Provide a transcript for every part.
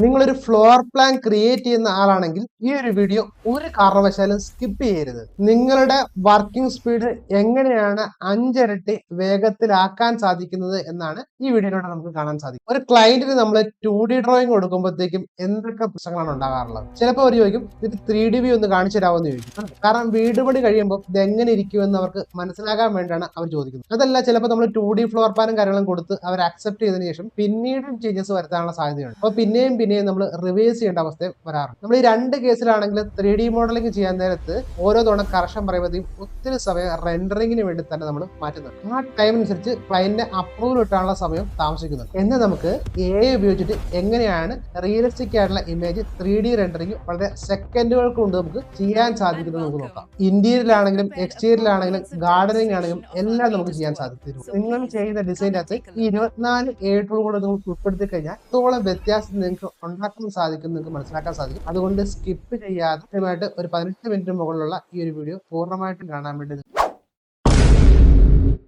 നിങ്ങളൊരു floor plan create ചെയ്യുന്ന ആളാണെങ്കിൽ ഈ ഒരു വീഡിയോ ഒരു കാരണവശാലും സ്കിപ്പ് ചെയ്യരുത്. നിങ്ങളുടെ വർക്കിംഗ് സ്പീഡ് എങ്ങനെയാണ് 5 ഇരട്ടി വേഗത്തിലാക്കാൻ സാധിക്കുന്നത് എന്നാണ് ഈ വീഡിയോയിലൂടെ നമുക്ക് കാണാൻ സാധിക്കും. ഒരു ക്ലയന്റിന് നമ്മൾ 2D ഡ്രോയിങ് കൊടുക്കുമ്പോഴത്തേക്കും എന്തൊക്കെ പ്രശ്നങ്ങളാണ് ഉണ്ടാകാറുള്ളത്? ചിലപ്പോൾ അവർ ചോദിക്കും ഇത് 3D വ്യൂ ഒന്ന് കാണിച്ചു തരാമെന്ന് ചോദിക്കും. കാരണം വീട് പണി കഴിയുമ്പോൾ ഇത് എങ്ങനെ ഇരിക്കുമെന്ന് അവർക്ക് മനസ്സിലാക്കാൻ വേണ്ടിയാണ് അവർ ചോദിക്കുന്നത്. അതല്ല, ചിലപ്പോൾ നമ്മൾ 2D ഫ്ലോർ പ്ലാനും കാര്യങ്ങളും കൊടുത്ത് അവർ അക്സെപ്റ്റ് ചെയ്തതിനു ശേഷം പിന്നീടും ചേഞ്ചസ് വരുത്താനുള്ള സാധ്യതയുണ്ട്. അപ്പോൾ പിന്നെയും നമ്മൾ റിവേഴ്സ് ചെയ്യേണ്ട അവസ്ഥ വരാറുണ്ട്. നമ്മൾ ഈ രണ്ട് കേസിലാണെങ്കിൽ 3D മോഡലിംഗ് ചെയ്യാൻ നേരത്ത് ഓരോ തവണ കറക്ഷൻ പറയുമ്പോഴത്തേക്കും ഒത്തിരി സമയം റെൻഡറിങ്ങിന് വേണ്ടി തന്നെ നമ്മൾ മാറ്റുന്നുണ്ട്. ആ ടൈം അനുസരിച്ച് ക്ലയന്റിന്റെ അപ്രൂവൽ കിട്ടാനുള്ള സമയം താമസിക്കുന്നുണ്ട്. എന്നാൽ നമുക്ക് AI ഉപയോഗിച്ചിട്ട് എങ്ങനെയാണ് റിയലിസ്റ്റിക് ആയിട്ടുള്ള ഇമേജ് 3D റെൻഡറിങ് വളരെ സെക്കൻഡുകൾക്ക് കൊണ്ട് നമുക്ക് ചെയ്യാൻ സാധിക്കുന്നത് നമുക്ക് നോക്കാം. ഇന്റീരിയറിലാണെങ്കിലും എക്സ്റ്റീരിയറിലാണെങ്കിലും ഗാർഡനിങ് ആണെങ്കിലും എല്ലാം നമുക്ക് ചെയ്യാൻ സാധിക്കും. നിങ്ങൾ ചെയ്യുന്ന ഡിസൈൻ്റെ അകത്ത് ഈ 24 AI ടൂൾ കൂടെ നിങ്ങൾക്ക് ഉൾപ്പെടുത്തി കഴിഞ്ഞാൽ ഇത്തോളം വ്യത്യാസം നിങ്ങൾക്ക് ഉണ്ടാക്കാൻ സാധിക്കും, നിങ്ങൾക്ക് മനസ്സിലാക്കാൻ സാധിക്കും. അതുകൊണ്ട് സ്കിപ്പ് ചെയ്യാതെ കൃത്യമായിട്ട് ഒരു 18 മിനിറ്റ് മുകളിലുള്ള ഈ ഒരു വീഡിയോ പൂർണ്ണമായിട്ടും കാണാൻ വേണ്ടി.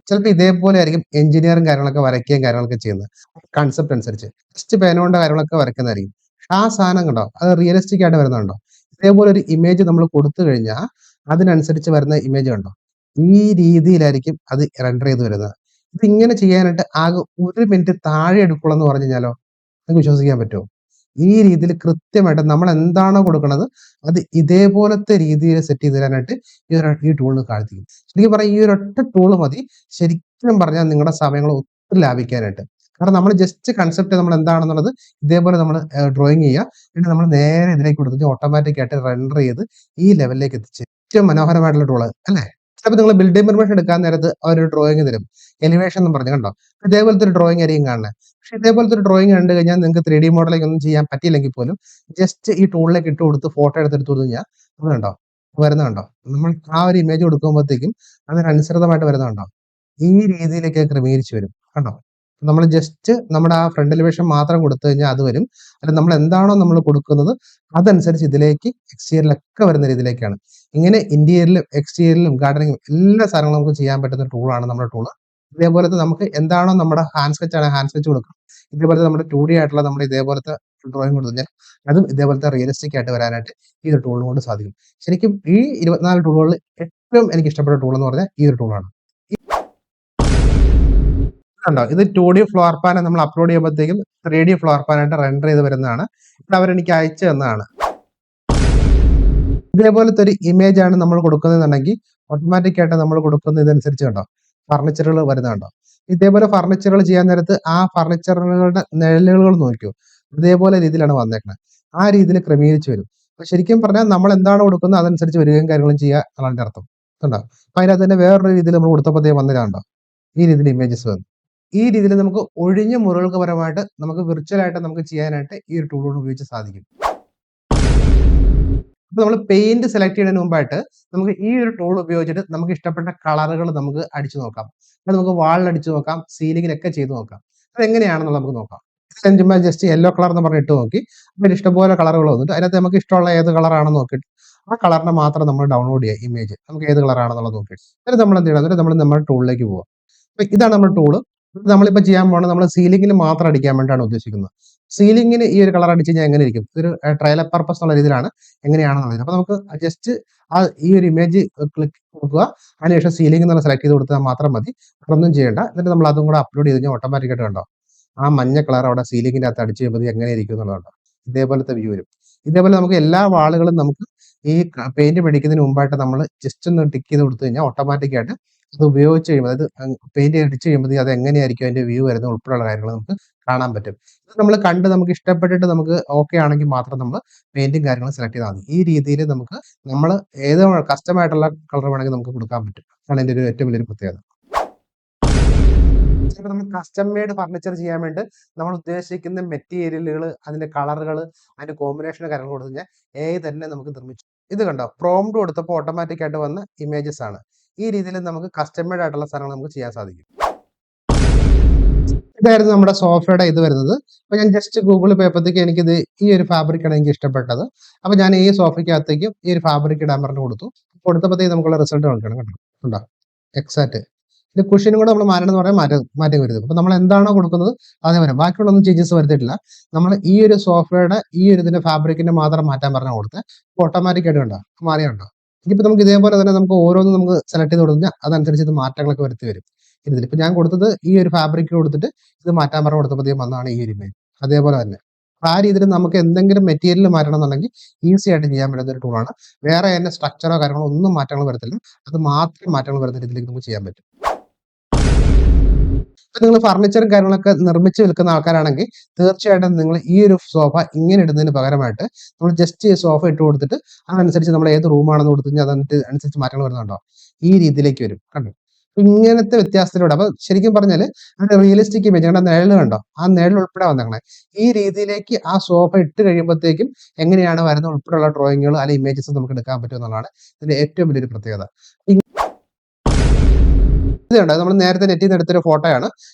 ചിലപ്പോൾ ഇതേപോലെ ആയിരിക്കും എഞ്ചിനീയറിംഗ് കാര്യങ്ങളൊക്കെ വരയ്ക്കുകയും കാര്യങ്ങളൊക്കെ ചെയ്യുന്നത് കൺസെപ്റ്റ് അനുസരിച്ച് ജസ്റ്റ് പേനോണ്ട കാര്യങ്ങളൊക്കെ വരയ്ക്കുന്നതായിരിക്കും. ആ സാധനം കണ്ടോ, അത് റിയലിസ്റ്റിക് ആയിട്ട് വരുന്നുണ്ടോ? ഇതേപോലെ ഒരു ഇമേജ് നമ്മൾ കൊടുത്തു കഴിഞ്ഞാൽ അതിനനുസരിച്ച് വരുന്ന ഇമേജ് കണ്ടോ, ഈ രീതിയിലായിരിക്കും അത് റെൻഡർ ചെയ്ത് വരുന്നത്. ഇത് ഇങ്ങനെ ചെയ്യാനായിട്ട് ആകെ 1 മിനിറ്റ് താഴെ എടുക്കുള്ളൂ എന്ന് പറഞ്ഞു കഴിഞ്ഞാലോ നിങ്ങൾക്ക് വിശ്വസിക്കാൻ പറ്റുമോ? ഈ രീതിയിൽ കൃത്യമായിട്ട് നമ്മൾ എന്താണോ കൊടുക്കുന്നത് അത് ഇതേപോലത്തെ രീതിയിൽ സെറ്റ് ചെയ്ത് തരാനായിട്ട് ഈ ടൂളിന് സാധിക്കും. ശരിക്കും പറഞ്ഞാൽ ഈ ഒരൊറ്റ ടൂള് മതി ശരിക്കും പറഞ്ഞാൽ നിങ്ങളുടെ സമയങ്ങൾ ഒത്തിരി ലാഭിക്കാനായിട്ട്. കാരണം നമ്മൾ ജസ്റ്റ് കൺസെപ്റ്റ് നമ്മൾ എന്താണെന്നുള്ളത് ഇതേപോലെ നമ്മൾ ഡ്രോയിങ് ചെയ്യുക, എന്നിട്ട് നമ്മൾ നേരെ ഇതിലേക്ക് കൊടുത്തിട്ട് ഓട്ടോമാറ്റിക് ആയിട്ട് റെൻഡർ ചെയ്ത് ഈ ലെവലിലേക്ക് എത്തിച്ച് ഏറ്റവും മനോഹരമായിട്ടുള്ള ടൂള് അല്ലേ? ചിലപ്പോൾ നിങ്ങൾ ബിൽഡിംഗ് പെർമിഷൻ എടുക്കാൻ നേരത്ത് ഒരു ഡ്രോയിങ് തരും, എലിവേഷൻ എന്ന് പറഞ്ഞു കണ്ടോ, ഇതേപോലത്തെ ഒരു ഡ്രോയിങ് ആയിരിക്കും കാണുന്നത്. പക്ഷെ ഇതേപോലത്തെ ഒരു ഡ്രോയിങ് കണ്ടു കഴിഞ്ഞാൽ നിങ്ങൾക്ക് 3D മോഡലിംഗ് ഒന്നും ചെയ്യാൻ പറ്റിയില്ലെങ്കിൽ പോലും ജസ്റ്റ് ഈ ടൂളിലേക്ക് ഇട്ട് കൊടുത്ത് ഫോട്ടോ എടുത്തെടുത്ത് കൊടുത്തു കഴിഞ്ഞാൽ അത് കണ്ടോ വരുന്നുണ്ടോ, നമ്മൾ ആ ഒരു ഇമേജ് കൊടുക്കുമ്പോഴത്തേക്കും അതിനനുസൃതമായിട്ട് വരുന്നുണ്ടോ, ഈ രീതിയിലേക്ക് ക്രമീകരിച്ച് വരും കണ്ടോ. നമ്മൾ ജസ്റ്റ് നമ്മുടെ ആ ഫ്രണ്ട് എലിവേഷൻ മാത്രം കൊടുത്തു കഴിഞ്ഞാൽ അത് വരും. അല്ല, നമ്മൾ എന്താണോ നമ്മൾ കൊടുക്കുന്നത് അതനുസരിച്ച് ഇതിലേക്ക് എക്സ്റ്റീരിയറിലൊക്കെ വരുന്ന രീതിയിലേക്കാണ്. ഇങ്ങനെ ഇന്റീരിയറിലും എക്സ്റ്റീരിയറിലും ഗാർഡനിങ്ങും എല്ലാ സാധനങ്ങളും നമുക്ക് ചെയ്യാൻ പറ്റുന്ന ടൂളാണ് നമ്മുടെ ടൂള്. ഇതേപോലത്തെ നമുക്ക് എന്താണോ നമ്മുടെ ഹാൻഡ് സ്കെച്ച് ആണ് ഹാൻഡ് സ്കെച്ച് കൊടുക്കാം. ഇതേപോലത്തെ നമ്മുടെ 2D ആയിട്ടുള്ള നമ്മുടെ ഇതേപോലത്തെ ഡ്രോയിങ് കൊടുത്തു കഴിഞ്ഞാൽ അതും ഇതേപോലത്തെ റിയലിസ്റ്റിക് ആയിട്ട് വരാനായിട്ട് ഈ ഒരു ടൂളിനെ കൊണ്ട് സാധിക്കും. ശരിക്കും ഈ 24 ടൂളുകളിൽ ഏറ്റവും എനിക്ക് ഇഷ്ടപ്പെട്ട ടൂൾ എന്ന് പറഞ്ഞാൽ ഈ ഒരു ടൂളാണ്. ണ്ടോ, ഇത് 2D ഫ്ലോർ പ്ലാൻ നമ്മൾ അപ്ലോഡ് ചെയ്യുമ്പോഴത്തേക്കും 3D ഫ്ലോർ പ്ലാൻ ആയിട്ട് റെൻഡർ ചെയ്ത് വരുന്നതാണ്. ഇത് അവരെനിക്ക് അയച്ചു തന്നതാണ്. ഇതേപോലത്തെ ഒരു ഇമേജ് ആണ് നമ്മൾ കൊടുക്കുന്നതെന്നുണ്ടെങ്കിൽ ഓട്ടോമാറ്റിക് ആയിട്ട് നമ്മൾ കൊടുക്കുന്ന ഇതനുസരിച്ച് കണ്ടോ ഫർണിച്ചറുകൾ വരുന്നുണ്ടോ. ഇതേപോലെ ഫർണിച്ചറുകൾ ചെയ്യാൻ നേരത്ത് ആ ഫർണിച്ചറുകളുടെ നിഴലുകൾ നോക്കിയോ, ഇതേപോലെ രീതിയിലാണ് വന്നേക്കുന്നത്. ആ രീതിയിൽ ക്രമീകരിച്ച് വരും. അപ്പൊ ശരിക്കും പറഞ്ഞാൽ നമ്മൾ എന്താണ് കൊടുക്കുന്നത് അതനുസരിച്ച് വരികയും കാര്യങ്ങളും ചെയ്യുക എന്നാണ് അർത്ഥം കണ്ടോ. അപ്പൊ അതിനകത്ത് തന്നെ വേറൊരു രീതിയിൽ നമ്മൾ കൊടുത്തപ്പോഴത്തേക്കും വന്നതാണ്ടോ ഈ രീതിയിൽ ഇമേജസ് വന്നു. ഈ രീതിയിൽ നമുക്ക് ഒഴിഞ്ഞ മുറികൾക്ക് പരമായിട്ട് നമുക്ക് വിർച്വൽ ആയിട്ട് നമുക്ക് ചെയ്യാനായിട്ട് ഈ ഒരു ടൂൾ ഉപയോഗിച്ച് സാധിക്കും. അപ്പൊ നമ്മൾ പെയിന്റ് സെലക്ട് ചെയ്യുന്നതിന് മുമ്പായിട്ട് നമുക്ക് ഈ ഒരു ടൂൾ ഉപയോഗിച്ചിട്ട് നമുക്ക് ഇഷ്ടപ്പെട്ട കളറുകൾ നമുക്ക് അടിച്ചു നോക്കാം. അത് നമുക്ക് വാളിൽ അടിച്ചു നോക്കാം, സീലിങ്ങിലൊക്കെ ചെയ്ത് നോക്കാം. അത് എങ്ങനെയാണെന്നുള്ളത് നമുക്ക് നോക്കാം. ചുമ്മാ ജസ്റ്റ് യെല്ലോ കളർ എന്ന് പറഞ്ഞ് ഇട്ട് നോക്കി, അപ്പോൾ ഇഷ്ടംപോലെ കളറുകൾ വന്നിട്ട് അതിനകത്ത് നമുക്ക് ഇഷ്ടമുള്ള ഏത് കളറാണെന്ന് നോക്കിയിട്ട് ആ കളറിനെ മാത്രം നമ്മൾ ഡൗൺലോഡ് ചെയ്യുക ഇമേജ്, നമുക്ക് ഏത് കളറാണെന്നുള്ളത് നോക്കിയിട്ട് എന്നിട്ട് നമ്മൾ എന്ത് ചെയ്യണം, എന്നിട്ട് നമ്മൾ നമ്മുടെ ടൂളിലേക്ക് പോവാം. അപ്പൊ ഇതാണ് നമ്മുടെ ടൂള്. നമ്മളിപ്പോൾ ചെയ്യാൻ പോകുന്നത് നമ്മൾ സീലിംഗിൽ മാത്രം അടിക്കാൻ വേണ്ടിയാണ് ഉദ്ദേശിക്കുന്നത്. സീലിംഗിന് ഈ ഒരു കളർ അടിച്ചു കഴിഞ്ഞാൽ എങ്ങനെ ഇരിക്കും, ഒരു ട്രയൽ പർപ്പസ് എന്നുള്ള രീതിയിലാണ് എങ്ങനെയാണെന്നുള്ളത്. അപ്പൊ നമുക്ക് ജസ്റ്റ് ആ ഈ ഒരു ഇമേജ് ക്ലിക്ക് കൊടുക്കുക, അതിനുശേഷം സീലിംഗ് എന്നുള്ള സെലക്ട് ചെയ്ത് കൊടുത്താൽ മാത്രം മതി, ഒന്നും ചെയ്യേണ്ട. എന്നിട്ട് നമ്മൾ അതും കൂടെ അപ്ലോഡ് ചെയ്ത് കഴിഞ്ഞാൽ ഓട്ടോമാറ്റിക് ആയിട്ട് കണ്ടോ ആ മഞ്ഞ കളർ അവിടെ സീലിംഗിന്റെ അകത്ത് അടിച്ചു കഴിയുമ്പോൾ എങ്ങനെ ഇരിക്കും എന്നുള്ളതുണ്ടോ, ഇതേപോലത്തെ വ്യൂ വരും. ഇതേപോലെ നമുക്ക് എല്ലാ വാളുകളും നമുക്ക് ഈ പെയിന്റ് മേടിക്കുന്നതിന് മുമ്പായിട്ട് നമ്മൾ ജസ്റ്റ് ഒന്ന് ടിക്ക് ചെയ്ത് കൊടുത്തു കഴിഞ്ഞാൽ ഓട്ടോമാറ്റിക് ആയിട്ട് അത് ഉപയോഗിച്ച് കഴിയുമ്പോൾ, അതായത് പെയിന്റ് അടിച്ച് കഴിയുമ്പോൾ അത് എങ്ങനെയായിരിക്കും അതിന്റെ വ്യൂ വരുന്നത് ഉൾപ്പെടെയുള്ള കാര്യങ്ങൾ നമുക്ക് കാണാൻ പറ്റും. ഇത് നമ്മൾ കണ്ട് നമുക്ക് ഇഷ്ടപ്പെട്ടിട്ട് നമുക്ക് ഓക്കെ ആണെങ്കിൽ മാത്രം നമ്മൾ പെയിന്റും കാര്യങ്ങളും സെലക്ട് ചെയ്താൽ മതി. ഈ രീതിയിൽ നമുക്ക് നമ്മൾ ഏത് കസ്റ്റമായിട്ടുള്ള കളർ വേണമെങ്കിൽ നമുക്ക് കൊടുക്കാൻ പറ്റും. അതാണ് ഇതിന്റെ ഒരു ഏറ്റവും വലിയൊരു പ്രത്യേകത. ചിലപ്പോൾ നമ്മൾ കസ്റ്റം മെയ്ഡ് ഫർണിച്ചർ ചെയ്യാൻ വേണ്ടി നമ്മൾ ഉദ്ദേശിക്കുന്ന മെറ്റീരിയലുകൾ, അതിന്റെ കളറുകൾ, അതിന്റെ കോമ്പിനേഷൻ കാര്യങ്ങൾ കൊടുത്തു കഴിഞ്ഞാൽ തന്നെ നമുക്ക് നിർമ്മിച്ചു. ഇത് കണ്ടോ, പ്രോംപ്റ്റ് കൊടുത്തപ്പോൾ ഓട്ടോമാറ്റിക് ആയിട്ട് വന്ന ഇമേജസ് ആണ്. ഈ രീതിയിൽ നമുക്ക് കസ്റ്റമൈഡ് ആയിട്ടുള്ള സാധനങ്ങൾ നമുക്ക് ചെയ്യാൻ സാധിക്കും. ഇതായിരുന്നു നമ്മുടെ സോഫയുടെ ഇത് വരുന്നത്. അപ്പൊ ഞാൻ ജസ്റ്റ് ഗൂഗിളിൽ പോയപ്പോഴത്തേക്ക് എനിക്കിത് ഈ ഒരു ഫാബ്രിക് ആണ് എനിക്ക് ഇഷ്ടപ്പെട്ടത്. അപ്പൊ ഞാൻ ഈ സോഫയ്ക്കകത്തേക്കും ഈ ഒരു ഫാബ്രിക് ഇടാൻ പറഞ്ഞു കൊടുത്തു. കൊടുത്തപ്പോഴത്തേക്ക് നമുക്കുള്ള റിസൾട്ട് നോക്കണം കേട്ടോ. എക്സാക്ട് ഇത് കുഷ്യനും കൂടെ നമ്മൾ മാറ്റണം എന്ന് പറയാൻ മാറ്റം വരുന്നത്. അപ്പൊ നമ്മൾ എന്താണോ കൊടുക്കുന്നത് അതേ വരും. ബാക്കിയുള്ള ഒന്നും ചേഞ്ചസ് വരുത്തിയിട്ടില്ല. നമ്മൾ ഈ ഒരു സോഫയുടെ ഈ ഒരു ഇതിന്റെ ഫാബ്രിക്കിന്റെ മാത്രം മാറ്റാൻ പറഞ്ഞാൽ കൊടുത്ത് ഓട്ടോമാറ്റിക് ആയിട്ട് കണ്ടോ മാറിയുണ്ടോ. ഇനിയിപ്പോ നമുക്ക് ഇതേപോലെ തന്നെ നമുക്ക് ഓരോന്നും നമുക്ക് സെലക്ട് ചെയ്ത് കൊടുത്താൽ അതനുസരിച്ച് ഇത് മാറ്റങ്ങളൊക്കെ വരുത്തി വരും. ഇതിലിപ്പോ ഞാൻ കൊടുത്തത് ഈ ഒരു ഫാബ്രിക് കൊടുത്തിട്ട് ഇത് മാറ്റാൻ പറഞ്ഞ് കൊടുത്തപ്പോഴത്തേക്കും വന്നതാണ് ഈ ഒരു ഇമേജ്. അതേപോലെ തന്നെ ആ രീതിയിൽ നമുക്ക് എന്തെങ്കിലും മെറ്റീരിയൽ മാറ്റണം എന്നുണ്ടെങ്കിൽ ഈസി ആയിട്ട് ചെയ്യാൻ പറ്റുന്ന ഒരു ടൂളാണ്. വേറെ അതിന്റെ സ്ട്രക്ചറോ കാര്യങ്ങളോ ഒന്നും മാറ്റങ്ങൾ വരത്തില്ല. അത് മാത്രം മാറ്റങ്ങൾ വരുന്ന രീതിയിലേക്ക് നമുക്ക് ചെയ്യാൻ പറ്റും. ഇപ്പൊ നിങ്ങൾ ഫർണിച്ചറും കാര്യങ്ങളൊക്കെ നിർമ്മിച്ച് വിൽക്കുന്ന ആൾക്കാരാണെങ്കിൽ തീർച്ചയായിട്ടും നിങ്ങൾ ഈ ഒരു സോഫ ഇങ്ങനെ ഇടുന്നതിന് പകരമായിട്ട് നമ്മൾ ജസ്റ്റ് ഈ സോഫ ഇട്ട് കൊടുത്തിട്ട് അതനുസരിച്ച് നമ്മൾ ഏത് റൂമാണെന്ന് കൊടുത്തു കഴിഞ്ഞാൽ അതനുസരിച്ച് മാറ്റങ്ങൾ വരുന്നുണ്ടോ ഈ രീതിയിലേക്ക് വരും കണ്ടോ. ഇങ്ങനത്തെ വ്യത്യാസത്തിലൂടെ അപ്പൊ ശരിക്കും പറഞ്ഞാല് ഒരു റിയലിസ്റ്റിക് ഇമേജ് കണ്ട നിഴല് കണ്ടോ ആ നിഴൽ ഉൾപ്പെടെ വന്നേക്കണേ ഈ രീതിയിലേക്ക് ആ സോഫ ഇട്ട് കഴിയുമ്പോഴത്തേക്കും എങ്ങനെയാണ് വരുന്നത് ഉൾപ്പെടെയുള്ള ഡ്രോയിങ്ങുകൾ അല്ലെങ്കിൽ ഇമേജസ് നമുക്ക് എടുക്കാൻ പറ്റും എന്നുള്ളതാണ് ഇതിന്റെ ഏറ്റവും വലിയൊരു പ്രത്യേകത. ഇതുണ്ട് നമ്മൾ നേരത്തെ നെറ്റിൽ നിന്ന് എടുത്തൊരു ഫോട്ടോയാണ്.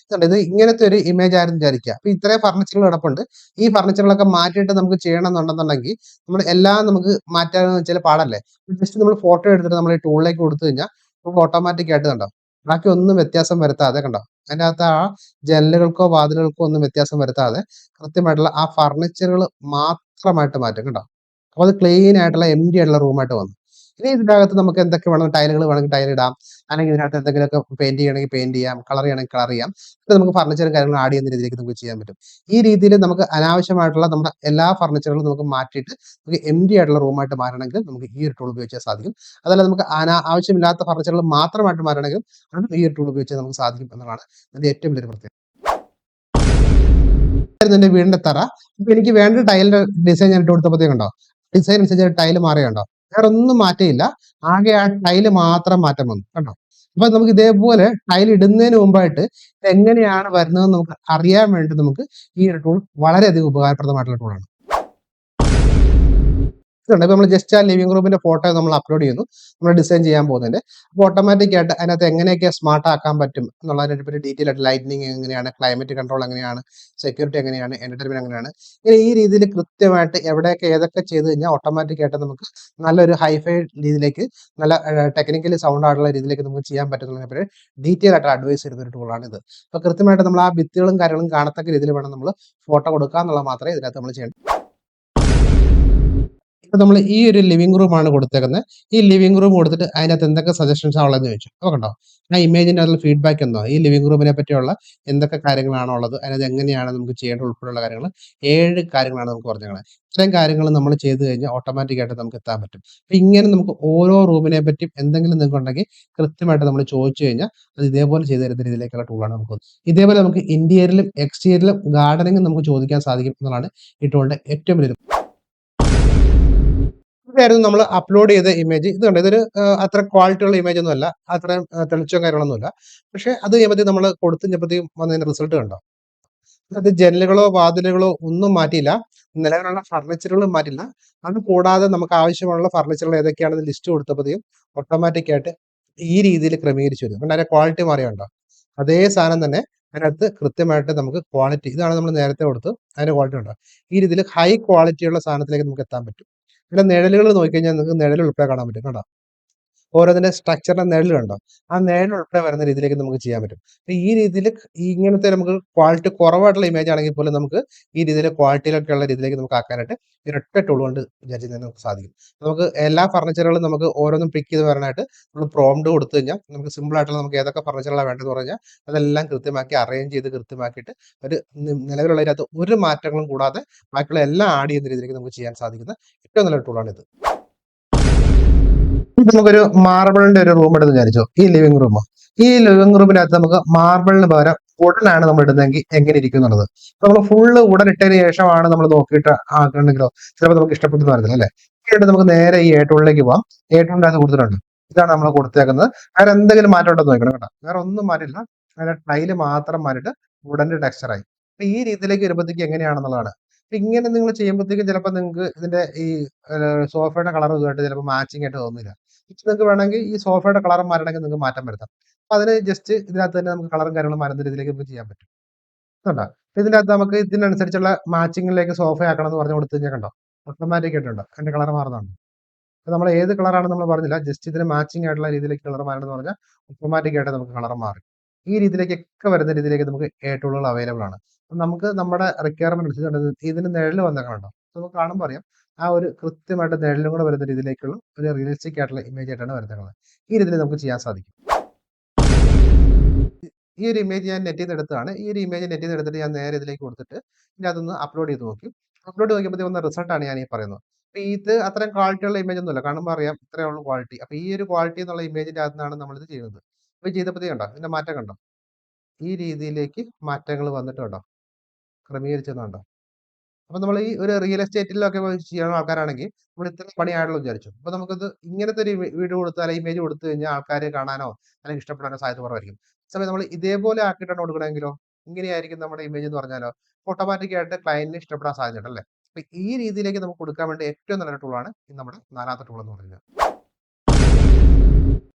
ഇത് ഇങ്ങനത്തെ ഒരു ഇമേജ് ആയിരുന്നു വിചാരിക്കുക. അപ്പൊ ഇത്രയും ഫർണിച്ചറുകൾ കിടപ്പുണ്ട്. ഈ ഫർണിച്ചറുകളൊക്കെ മാറ്റിയിട്ട് നമുക്ക് ചെയ്യണം എന്നുണ്ടെന്നുണ്ടെങ്കിൽ നമ്മൾ എല്ലാം നമുക്ക് മാറ്റാൻ വെച്ചാൽ പാടല്ലേ. ജസ്റ്റ് നമ്മൾ ഫോട്ടോ എടുത്തിട്ട് നമ്മൾ ഈ ടൂളിലേക്ക് കൊടുത്തു കഴിഞ്ഞാൽ നമുക്ക് ഓട്ടോമാറ്റിക് ആയിട്ട് കണ്ടോ ബാക്കി ഒന്നും വ്യത്യാസം വരുത്താതെ കണ്ടോ അതിൻ്റെ അകത്ത് ആ ജനലുകൾക്കോ വാതിലുകൾക്കോ ഒന്നും വ്യത്യാസം വരുത്താതെ കൃത്യമായിട്ടുള്ള ആ ഫർണിച്ചറുകൾ മാത്രമായിട്ട് മാറ്റും കണ്ടോ. അപ്പൊ അത് ക്ലീൻ ആയിട്ടുള്ള എം ഡി ആയിട്ടുള്ള റൂമായിട്ട് വന്നു. ഇനി ഇതിന്റെ അകത്ത് നമുക്ക് എന്തൊക്കെ വേണം ടൈലുകൾ വേണമെങ്കിൽ ടൈൽ ഇടാം. അല്ലെങ്കിൽ ഇതിനകത്ത് എന്തെങ്കിലുമൊക്കെ പെയിന്റ് ചെയ്യണമെങ്കിൽ പെയിന്റ് ചെയ്യാം. കളർ ചെയ്യണമെങ്കിൽ കളർ ചെയ്യാം. ഇത് നമുക്ക് ഫർണിച്ചറും കാര്യങ്ങളും ആഡ് ചെയ്യുന്ന രീതിയിലേക്ക് നമുക്ക് ചെയ്യാൻ പറ്റും. ഈ രീതിയിൽ നമുക്ക് അനാവശ്യമായിട്ടുള്ള നമ്മുടെ എല്ലാ ഫർണിച്ചറുകളും നമുക്ക് മാറ്റിയിട്ട് നമുക്ക് എം ഡി ആയിട്ടുള്ള റൂമായിട്ട് മാറണമെങ്കിൽ നമുക്ക് ഈ ഒരു ടൂൾ ഉപയോഗിച്ചാൽ സാധിക്കും. അതല്ല നമുക്ക് ആവശ്യമില്ലാത്ത ഫർണിച്ചറുകൾ മാത്രമായിട്ട് മാറണമെങ്കിൽ അതും ഈ ഒരു ടൂൾ ഉപയോഗിച്ചാൽ നമുക്ക് സാധിക്കും എന്നുള്ളതാണ് ഇതിന്റെ ഏറ്റവും വലിയൊരു പ്രത്യേകത. എന്റെ വീടിന്റെ തറ ഇപ്പൊ എനിക്ക് വേണ്ട ടൈലിന്റെ ഡിസൈൻ ഞാൻ ഇട്ട് കൊടുത്തപ്പോഴത്തേക്കും ഉണ്ടോ ഡിസൈൻ അനുസരിച്ച് ടൈല് മാറിയുണ്ടോ വേറെ ഒന്നും മാറ്റമില്ല. ആകെ ആ ടൈല് മാത്രം മാറ്റം വന്നു കണ്ടോ. അപ്പൊ നമുക്ക് ഇതേപോലെ ടൈൽ ഇടുന്നതിന് മുമ്പായിട്ട് എങ്ങനെയാണ് വരുന്നതെന്ന് നമുക്ക് അറിയാൻ വേണ്ടി നമുക്ക് ഈ ഒരു ടൂൾ വളരെയധികം ഉപകാരപ്രദമായിട്ടുള്ള ടൂളാണ്. ഇതുണ്ട് ഇപ്പൊ നമ്മൾ ജസ്റ്റ് ആ ലിവിംഗ് റൂമിന്റെ ഫോട്ടോ നമ്മൾ അപ്ലോഡ് ചെയ്യുന്നു നമ്മൾ ഡിസൈൻ ചെയ്യാൻ പോകുന്നതിന്റെ. അപ്പോൾ ഓട്ടോമാറ്റിക് ആയിട്ട് അതിനകത്ത് എങ്ങനെയൊക്കെ സ്മാർട്ട് ആക്കാൻ പറ്റും എന്നുള്ളതിനെ പറ്റി ഡീറ്റെയിൽ ആയിട്ട് ലൈറ്റിനിങ് എങ്ങനെയാണ് ക്ലൈമറ്റ് കൺട്രോൾ എങ്ങനെയാണ് സെക്യൂരിറ്റി എങ്ങനെയാണ് എന്റർടൈൻമെന്റ് എങ്ങനെയാണ് ഇങ്ങനെ ഈ രീതിയിൽ കൃത്യമായിട്ട് എവിടെയൊക്കെ ഏതൊക്കെ ചെയ്ത് കഴിഞ്ഞാൽ ഓട്ടോമാറ്റിക് ആയിട്ട് നമുക്ക് നല്ലൊരു ഹൈഫൈ രീതിയിലേക്ക് നല്ല ടെക്നിക്കലി സൗണ്ട് ആയിട്ടുള്ള രീതിയിലേക്ക് നമുക്ക് ചെയ്യാൻ പറ്റുന്നതിനെ പറ്റി ഡീറ്റെയിൽ ആയിട്ട് അഡ്വൈസ് ചെയ്യുന്ന ഒരു ടൂളാണ് ഇത്. അപ്പൊ കൃത്യമായിട്ട് നമ്മൾ ആ ഭിത്തികളും കാര്യങ്ങളും കാണത്തക്ക രീതിയിൽ വേണം നമ്മൾ ഫോട്ടോ കൊടുക്കുക എന്നുള്ളത് മാത്രമേ ഇതിനകത്ത് നമ്മൾ ചെയ്യേണ്ടത്. ഇപ്പൊ നമ്മൾ ഈ ഒരു ലിവിംഗ് റൂം ആണ് കൊടുത്തേക്കുന്നത്. ഈ ലിവിംഗ് റൂം കൊടുത്തിട്ട് അതിനകത്ത് എന്തൊക്കെ സജഷൻസ് ഉള്ളതെന്ന് ചോദിച്ചു. അപ്പൊ കണ്ടോ ആ ഇമേജിന്റെ അതിൽ ഫീഡ്ബാക്ക് എന്തോ ഈ ലിവിംഗ് റൂമിനെ പറ്റിയുള്ള എന്തൊക്കെ കാര്യങ്ങളാണ് ഉള്ളത് അതിനകത്ത് എങ്ങനെയാണ് നമുക്ക് ചെയ്യേണ്ട ഉൾപ്പെടെയുള്ള കാര്യങ്ങൾ 7 കാര്യങ്ങളാണ് നമുക്ക് പറഞ്ഞത്. ഇത്രയും കാര്യങ്ങൾ നമ്മൾ ചെയ്ത് കഴിഞ്ഞാൽ ഓട്ടോമാറ്റിക് ആയിട്ട് നമുക്ക് എത്താൻ പറ്റും. അപ്പൊ ഇങ്ങനെ നമുക്ക് ഓരോ റൂമിനെ പറ്റി എന്തെങ്കിലും നിങ്ങൾക്ക് ഉണ്ടെങ്കിൽ കൃത്യമായിട്ട് നമ്മൾ ചോദിച്ചു കഴിഞ്ഞാൽ അത് ഇതേപോലെ ചെയ്തു തരുന്ന രീതിയിലേക്കുള്ള ടൂളാണ് നമുക്ക്. ഇതേപോലെ നമുക്ക് ഇന്റീരിയറിലും എക്സ്റ്റീരിയറിലും ഗാർഡനിങ്ങും നമുക്ക് ചോദിക്കാൻ സാധിക്കും എന്നതാണ് ഈ ടൂളിന്റെ ഏറ്റവും വലിയ ഇതായിരുന്നു നമ്മൾ അപ്ലോഡ് ചെയ്ത ഇമേജ്. ഇത് കണ്ടോ ഇതൊരു അത്ര ക്വാളിറ്റി ഉള്ള ഇമേജ് ഒന്നും അല്ല. അത്രയും തെളിച്ചവും കാര്യങ്ങളൊന്നുമില്ല. പക്ഷെ അത് കഴിയുമ്പോഴത്തേക്കും നമ്മൾ കൊടുത്തു കഴിഞ്ഞപ്പോഴത്തേക്കും വന്നതിന്റെ റിസൾട്ട് കണ്ടോ. അത് ജനലുകളോ വാതിലുകളോ ഒന്നും മാറ്റിയില്ല. നിലവിലുള്ള ഫർണിച്ചറുകളും മാറ്റില്ല. അത് കൂടാതെ നമുക്ക് ആവശ്യമുള്ള ഫർണിച്ചറുകൾ ഏതൊക്കെയാണെന്ന് ലിസ്റ്റ് കൊടുത്തപ്പോഴത്തേക്കും ഓട്ടോമാറ്റിക് ആയിട്ട് ഈ രീതിയിൽ ക്രമീകരിച്ചു വരും. കാരണം അതിന്റെ ക്വാളിറ്റി മാറിയുണ്ടോ. അതേ സാധനം തന്നെ അതിനകത്ത് കൃത്യമായിട്ട് നമുക്ക് ക്വാളിറ്റി ഇതാണ് നമ്മൾ നേരത്തെ കൊടുത്തു അതിന്റെ ക്വാളിറ്റി ഉണ്ടോ. ഈ രീതിയിൽ ഹൈ ക്വാളിറ്റിയുള്ള സാധനത്തിലേക്ക് നമുക്ക് എത്താൻ പറ്റും. ഇവിടെ നിഴലുകൾ നോക്കിക്കഴിഞ്ഞാൽ നിങ്ങൾക്ക് നിഴൽ ഉൾപ്പെടെ കാണാൻ പറ്റും കണ്ടോ. ഓരോന്നിന്റെ സ്ട്രക്ചറിന്റെ നിഴൽ കണ്ടോ. ആ നിഴൽ ഉൾപ്പെടെ വരുന്ന രീതിയിലേക്ക് നമുക്ക് ചെയ്യാൻ പറ്റും. അപ്പൊ ഈ രീതിയിൽ ഇങ്ങനത്തെ നമുക്ക് ക്വാളിറ്റി കുറവായിട്ടുള്ള ഇമേജ് ആണെങ്കിൽ പോലും നമുക്ക് ഈ രീതിയിൽ ക്വാളിറ്റിയിലൊക്കെ ഉള്ള രീതിയിലേക്ക് നമുക്ക് ആക്കാനായിട്ട് ഈ ഒരൊറ്റ ടൂൾ കൊണ്ട് വിചാരിച്ചാൽ നമുക്ക് സാധിക്കും. നമുക്ക് എല്ലാ ഫർണിച്ചറുകളും നമുക്ക് ഓരോന്നും പിക്ക് ചെയ്ത് വരാനായിട്ട് നമ്മൾ പ്രോംപ്റ്റ് കൊടുത്തു കഴിഞ്ഞാൽ നമുക്ക് സിമ്പിൾ ആയിട്ടുള്ള നമുക്ക് ഏതൊക്കെ ഫർണിച്ചറുകളാണ് വേണ്ടതെന്ന് പറഞ്ഞാൽ അതെല്ലാം കൃത്യമാക്കി അറേഞ്ച് ചെയ്ത് കൃത്യമാക്കിയിട്ട് ഒരു നിലവിലുള്ളതിനകത്ത് ഒരു മാറ്റങ്ങളും കൂടാതെ ബാക്കിയുള്ള എല്ലാം ആഡ് ചെയ്യുന്ന രീതിയിലേക്ക് നമുക്ക് ചെയ്യാൻ സാധിക്കുന്ന ഏറ്റവും നല്ലൊരു ടൂളാണ് ഇത്. നമുക്കൊരു മാർബിളിന്റെ ഒരു റൂം എടുത്ത് വിചാരിച്ചോ ഈ ലിവിംഗ് റൂം. ഈ ലിവിംഗ് റൂമിനകത്ത് നമുക്ക് മാർബിളിന് പകരം വുഡനാണ് നമ്മൾ ഇടുന്നതെങ്കിൽ എങ്ങനെ ഇരിക്കും എന്നുള്ളത്. നമ്മൾ ഫുള്ള് ഉടൻ ഇട്ടതിന് ശേഷമാണ് നമ്മൾ നോക്കിയിട്ട് ആക്കണമെങ്കിലോ ചിലപ്പോൾ നമുക്ക് ഇഷ്ടപ്പെട്ടു വരുന്നില്ല അല്ലെ. എന്നിട്ട് നമുക്ക് നേരെ ഈ ഏട്ടൂളിലേക്ക് പോവാം. ഏട്ടൂളിന്റെ അത് കൊടുത്തിട്ടുണ്ട്. ഇതാണ് നമ്മൾ കൊടുത്തേക്കുന്നത്. വേറെ എന്തെങ്കിലും മാറ്റം ഉണ്ടെന്ന് നോക്കണം കേട്ടോ. വേറെ ഒന്നും മാറ്റില്ല. അതിന്റെ ടൈല് മാത്രം മാറിയിട്ട് വുഡന്റെ ടെക്സ്ചറായി. അപ്പൊ ഈ രീതിയിലേക്ക് വരുമ്പോഴത്തേക്ക് എങ്ങനെയാണെന്നുള്ളതാണ്. അപ്പൊ ഇങ്ങനെ നിങ്ങൾ ചെയ്യുമ്പോഴത്തേക്കും ചിലപ്പോൾ നിങ്ങൾക്ക് ഇതിന്റെ ഈ സോഫയുടെ കളർ ഇതുമായിട്ട് ചിലപ്പോൾ മാച്ചിങ് ആയിട്ട് തോന്നില്ല. നിങ്ങൾക്ക് വേണമെങ്കിൽ ഈ സോഫയുടെ കളർ മാറണമെങ്കിൽ നിങ്ങൾക്ക് മാറ്റം വരുത്താം. അപ്പൊ അതിന് ജസ്റ്റ് ഇതിനകത്ത് തന്നെ നമുക്ക് കളറും കാര്യങ്ങളും മാറുന്ന രീതിയിലേക്ക് നമുക്ക് ചെയ്യാൻ പറ്റും. കണ്ടോ. ഇതിനകത്ത് നമുക്ക് ഇതിനനുസരിച്ചുള്ള മാച്ചിങ്ങിലേക്ക് സോഫ ആക്കണം എന്ന് പറഞ്ഞു കൊടുത്തു കഴിഞ്ഞാൽ കണ്ടോ ഓട്ടോമാറ്റിക് ആയിട്ടുണ്ട് അതിന്റെ കളർ മാറുന്നുണ്ട്. അപ്പൊ നമ്മൾ ഏത് കളറാണ് നമ്മൾ പറഞ്ഞില്ല ജസ്റ്റ് ഇതിന് മാച്ചിങ് ആയിട്ടുള്ള രീതിയിലേക്ക് കളർ മാറണമെന്ന് പറഞ്ഞാൽ ഓട്ടോമാറ്റിക് ആയിട്ട് നമുക്ക് കളർ മാറും. ഈ രീതിയിലേക്കൊക്കെ വരുന്ന രീതിയിലേക്ക് നമുക്ക് ടൂളുകൾ അവൈലബിൾ ആണ്. അപ്പൊ നമുക്ക് നമ്മുടെ റിക്വയർമെന്റ് അനുസരിച്ച് ഇതിന് നിഴല് വന്നേക്കണം കേട്ടോ. നമുക്ക് കാണുമ്പോൾ അറിയാം ആ ഒരു കൃത്യമായിട്ട് നിഴലും കൂടെ വരുന്ന രീതിയിലേക്കുള്ള ഒരു റിയലിസ്റ്റിക് ആയിട്ടുള്ള ഇമേജ് ആയിട്ടാണ് വരുന്നത്. ഈ രീതിയിൽ നമുക്ക് ചെയ്യാൻ സാധിക്കും. ഈ ഒരു ഇമേജ് ഞാൻ നെറ്റിൽ നിന്ന് എടുത്തതാണ്. ഈ ഒരു ഇമേജ് നെറ്റിൽ നിന്ന് എടുത്തിട്ട് ഞാൻ നേരെ ഇതിലേക്ക് കൊടുത്തിട്ട് ഇനി അതൊന്ന് അപ്ലോഡ് ചെയ്ത് നോക്കി. അപ്ലോഡ് നോക്കിയപ്പോഴത്തേക്കും വന്ന റിസൾട്ടാണ് ഞാൻ ഈ പറയുന്നത്. അപ്പൊ ഇത് അത്രയും ക്വാളിറ്റിയുള്ള ഇമേജ് ഒന്നുമല്ല. കാണുമ്പോൾ അറിയാം ഇത്രയേ ഉള്ളൂ ക്വാളിറ്റി. അപ്പൊ ഈ ഒരു ക്വാളിറ്റി എന്നുള്ള ഇമേജിന്റെ അകത്തുനിന്നാണ് നമ്മളിത് ചെയ്യുന്നത്. അപ്പൊ ചെയ്തപ്പോഴത്തേക്കും കണ്ടോ ഇതിന്റെ മാറ്റം കണ്ടോ? ഈ രീതിയിലേക്ക് മാറ്റങ്ങൾ വന്നിട്ട് കണ്ടോ? ക്രമീകരിച്ചത് കണ്ടോ? അപ്പൊ നമ്മൾ ഈ ഒരു റിയൽ എസ്റ്റേറ്റിലൊക്കെ പോയി ചെയ്യുന്ന ആൾക്കാരാണെങ്കിൽ നമ്മൾ ഇത്ര പണിയായിട്ടുള്ളൂ വിചാരിച്ചു. അപ്പൊ നമുക്കത് ഇങ്ങനത്തെ ഒരു വീഡിയോ കൊടുത്ത് അല്ലെങ്കിൽ ഇമേജ് കൊടുത്തു കഴിഞ്ഞാൽ ആൾക്കാര് കാണാനോ അല്ലെങ്കിൽ ഇഷ്ടപ്പെടാനോ സാധ്യത കുറവായിരിക്കും. സമയം നമ്മൾ ഇതേപോലെ ആക്കിയിട്ടാണ് കൊടുക്കണമെങ്കിലോ ഇങ്ങനെയായിരിക്കും നമ്മുടെ ഇമേജ് എന്ന് പറഞ്ഞാലോ ഓട്ടോമാറ്റിക് ആയിട്ട് ക്ലയന്റിന് ഇഷ്ടപ്പെടാൻ സാധ്യതയുണ്ട് അല്ലേ? അപ്പൊ ഈ രീതിയിലേക്ക് നമുക്ക് കൊടുക്കാൻ വേണ്ടി ഏറ്റവും നല്ല ടൂളാണ് നമ്മുടെ നാലാമത്തെ ടൂൾ എന്ന് പറയുന്നത്.